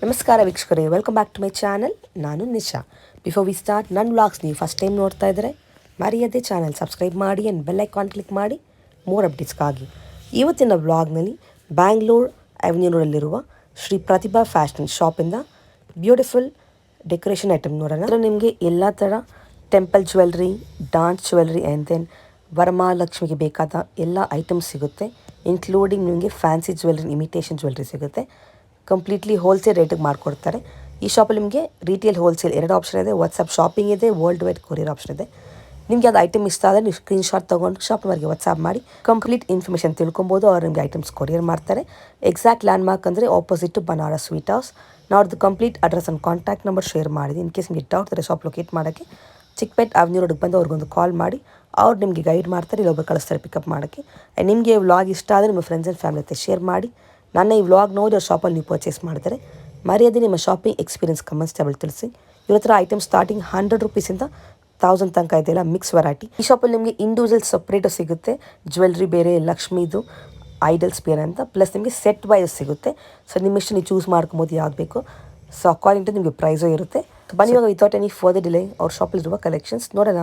ನಮಸ್ಕಾರ ವೀಕ್ಷಕರೇ, welcome back to my channel. ನಾನು ನಿಶಾ. ಬಿಫೋರ್ ವಿ ಸ್ಟಾರ್ಟ್, ನನ್ನ ವ್ಲಾಗ್ಸ್ ನೀವು ಫಸ್ಟ್ ಟೈಮ್ ನೋಡ್ತಾ ಇದ್ದರೆ ಮರೆಯದೇ ಚಾನಲ್ ಸಬ್ಸ್ಕ್ರೈಬ್ ಮಾಡಿ ಆ್ಯಂಡ್ ಬೆಲ್ ಐಕಾನ್ ಕ್ಲಿಕ್ ಮಾಡಿ ಮೋರ್ ಅಪ್ಡೇಟ್ಸ್ಗಾಗಿ. ಇವತ್ತಿನ ವ್ಲಾಗ್ನಲ್ಲಿ ಬ್ಯಾಂಗ್ಳೂರ್ ಅವೆನ್ಯೂನಲ್ಲಿರುವ ಶ್ರೀ ಪ್ರತಿಭಾ ಫ್ಯಾಷನ್ ಶಾಪಿಂದ ಬ್ಯೂಟಿಫುಲ್ ಡೆಕೋರೇಷನ್ ಐಟಮ್ ನೋಡೋಣ. ಅದರ ನಿಮಗೆ ಎಲ್ಲ ಥರ temple jewellery, dance jewellery and then ವರಮಹಾಲಕ್ಷ್ಮಿಗೆ ಬೇಕಾದ ಎಲ್ಲ ಐಟಮ್ಸ್ ಸಿಗುತ್ತೆ. ಇನ್ಕ್ಲೂಡಿಂಗ್ ನಿಮಗೆ ಫ್ಯಾನ್ಸಿ ಜ್ಯುವೆಲ್ರಿ, ಇಮಿಟೇಷನ್ ಜ್ಯುವೆಲ್ರಿ ಸಿಗುತ್ತೆ. ಕಂಪ್ಲೀಟ್ಲಿ ಹೋಲ್ಸೇಲ್ ರೇಟಿಗೆ ಮಾಡಿಕೊಡ್ತಾರೆ. ಈ ಶಾಪಲ್ಲಿ ನಿಮಗೆ ರೀಟೇಲ್, ಹೋಲ್ಸೇಲ್ ಎರಡು ಆಪ್ಷನ್ ಇದೆ. ವಾಟ್ಸಪ್ ಶಾಪಿಂಗ್ ಇದೆ, ವರ್ಲ್ಡ್ ವೈಡ್ ಕೊರಿಯರ್ ಆಪ್ಷನ್ ಇದೆ. ನಿಮಗೆ ಅದು ಐಟಮ್ ಇಷ್ಟ ಆದರೆ ನೀವು ಸ್ಕ್ರೀನ್ಶಾಟ್ ತೊಗೊಂಡು ಶಾಪ್ನವರಿಗೆ ವಾಟ್ಸಪ್ ಮಾಡಿ ಕಂಪ್ಲೀಟ್ ಇನ್ಫಾರ್ಮೇಷನ್ ತಿಳ್ಕೊಬೋದು. ಅವ್ರು ನಿಮಗೆ ಐಟಮ್ಸ್ ಕೊರಿಯರ್ ಮಾಡ್ತಾರೆ. ಎಕ್ಸಾಕ್ಟ್ ಲ್ಯಾಂಡ್ ಮಾರ್ಕ್ ಅಂದರೆ opposite to Banaras sweet house. ನಾವು ಅವ್ರದ್ದು complete address and contact number share ಮಾಡಿದ್ದೀನಿ. ಇನ್ ಕೇಸ್ ನಿಮಗೆ ಡೌಟ್ ಇದ್ದರೆ ಶಾಪ್ ಲೊಕೇಟ್ ಮಾಡೋಕ್ಕೆ ಚಿಕ್ಕಪೇಟ್ ಅವೆನ್ಯೂ ರೋಡ್ಗೆ ಬಂದು ಅವ್ರಿಗೊಂದು ಕಾಲ್ ಮಾಡಿ ಅವ್ರು ನಿಮಗೆ ಗೈಡ್ ಮಾಡ್ತಾರೆ, ಇಲ್ಲೊಬ್ಬರು ಕಳಿಸ್ತಾರೆ ಪಿಕಪ್ ಮಾಡೋಕ್ಕೆ. ಆ್ಯಂಡ್ ನಿಮಗೆ ವ್ಲಾಗ್ ಇಷ್ಟ ಆದರೆ ನಿಮ್ಮ ಫ್ರೆಂಡ್ಸ್ ಆ್ಯಂಡ್ ಫ್ಯಾಮಿಲಿ ಜೊತೆ ಶೇರ್ ಮಾಡಿ. ನನ್ನ ಈ ವ್ಲಾಗ್ ನೋಡಿ ಅವ್ರ ಶಾಪಲ್ಲಿ ನೀವು ಪರ್ಚೇಸ್ ಮಾಡಿದರೆ ಮರ್ಯಾದೆ ನಿಮ್ಮ ಶಾಪಿಂಗ್ ಎಕ್ಸ್ಪೀರಿಯನ್ಸ್ ಕಮೆಂಟ್ಸ್ ಟೇಬಲ್ ತಿಳಿಸಿ. ಇವ್ರ ಹತ್ರ ಐಟಮ್ ಸ್ಟಾರ್ಟಿಂಗ್ 100 ರೂಪೀಸಿಂದ 1000 ತನಕ ಇದೆಯಲ್ಲ, ಮಿಕ್ಸ್ ವೆರೈಟಿ. ಈ ಶಾಪಲ್ಲಿ ನಿಮಗೆ ಇಂಡಿವಿಜುವಲ್ ಸಪ್ರೇಟು ಸಿಗುತ್ತೆ. ಜ್ಯುವೆಲ್ರಿ ಬೇರೆ, ಲಕ್ಷ್ಮೀದು ಐಡಲ್ಸ್ ಬೇರೆ ಅಂತ, ಪ್ಲಸ್ ನಿಮಗೆ ಸೆಟ್ ವೈಸ್ ಸಿಗುತ್ತೆ. ಸೊ ನಿಮ್ಮಿಷ್ಟು ನೀವು ಚೂಸ್ ಮಾಡ್ಕೊಬೋದು ಯಾವ್ದು ಬೇಕು. ಸೊ ಅಕಾರ್ಡಿಂಗ್ ಟು ನಿಮಗೆ ಪ್ರೈಸು ಇರುತ್ತೆ. ಬನ್ನಿ ಇವಾಗ ವಿತೌಟ್ ಎನಿ ಫರ್ದರ್ ಡಿಲೇ ಅವ್ರ ಶಾಪಲ್ಲಿರುವ ಕಲೆಕ್ಷನ್ಸ್ ನೋಡೋಣ.